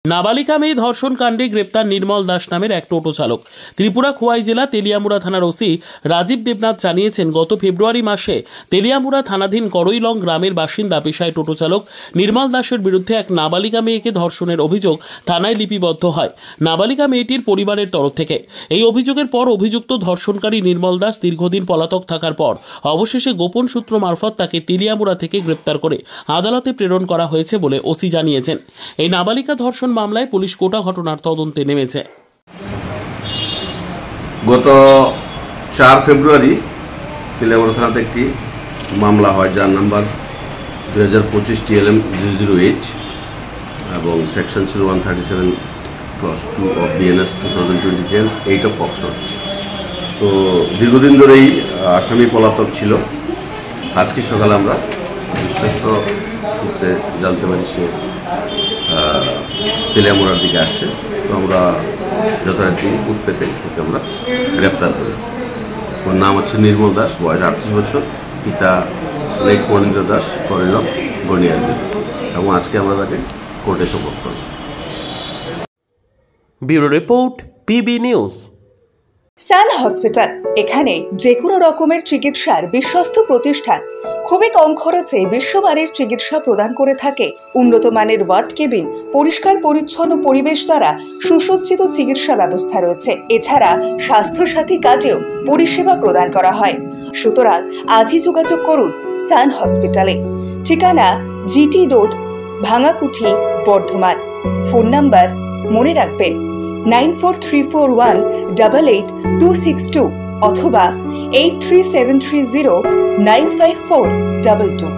নাবালিকা মেয়ে ধর্ষণ কাণ্ডে গ্রেপ্তার নির্মল দাস নামের এক টোটো চালক। ত্রিপুরা খোয়াই জেলা তেলিয়ামুড়া থানার ওসি রাজীব দেবনাথ জানিয়েছেন, গত ফেব্রুয়ারি মাসে তেলিয়ামুড়া থানাধীন করইলং গ্রামের বাসিন্দা পেশায় টোটো চালক নির্মল দাসের বিরুদ্ধে এক নাবালিকা মেয়েকে ধর্ষণের অভিযোগ থানায় লিপিবদ্ধ হয় নাবালিকা মেয়েটির পরিবারের তরফ থেকে। এই অভিযোগের পর অভিযুক্ত ধর্ষণকারী নির্মল দাস দীর্ঘদিন পলাতক থাকার পর অবশেষে গোপন সূত্র মারফত তাকে তেলিয়ামুড়া থেকে গ্রেপ্তার করে আদালতে প্রেরণ করা হয়েছে বলে ওসি জানিয়েছেন। এই নাবালিকা ধর্ষণ মামলায় পুলিশ গোটা ঘটনার তদন্তে নেমেছে। গত 4 ফেব্রুয়ারি তেলিয়ামুড়া থানাতে একটি মামলা হয়, যার নাম্বার 2025 TLM 008 এবং সেকশন ছিল 137(2) অফ BNS 2020 8 অফ পক্সো। তো দীর্ঘদিন ধরেই আসামি পলাতক ছিল। আজকে সকালে আমরা বিশ্বস্ত সূত্রে জানতে পারি সে তেলিয়ামুড়ার দিকে আসছে। তো আমরা যথারীতি উৎপেতে ওকে আমরা গ্রেপ্তার করি। ওর নাম হচ্ছে নির্মল দাস, বয়স 38 বছর, পিতা লেক মনীন্দ্র দাস, করইলং গনিয়ারবিল, এবং আজকে আমরা তাকে কোর্টে সোপর্দ করি। Bureau report, PB news. Sun hospital, এখানে যে কোনো রকমের চিকিৎসার বিশ্বস্ত প্রতিষ্ঠান। খুবই কম খরচে বিশ্বমানের চিকিৎসা প্রদান করে থাকে। উন্নত মানের ওয়ার্ড কেবিন, পরিষ্কার পরিচ্ছন্ন পরিবেশ দ্বারা সুসজ্জিত চিকিৎসা ব্যবস্থা রয়েছে। এছাড়া স্বাস্থ্যসাথী কাজেও পরিষেবা প্রদান করা হয়। সুতরাং আজই যোগাযোগ করুন সান হসপিটালে। ঠিকানা GT road, Bhangakuthi, Bardhaman. Phone number মনে রাখবেন 9434188262 অথবা 83730954222।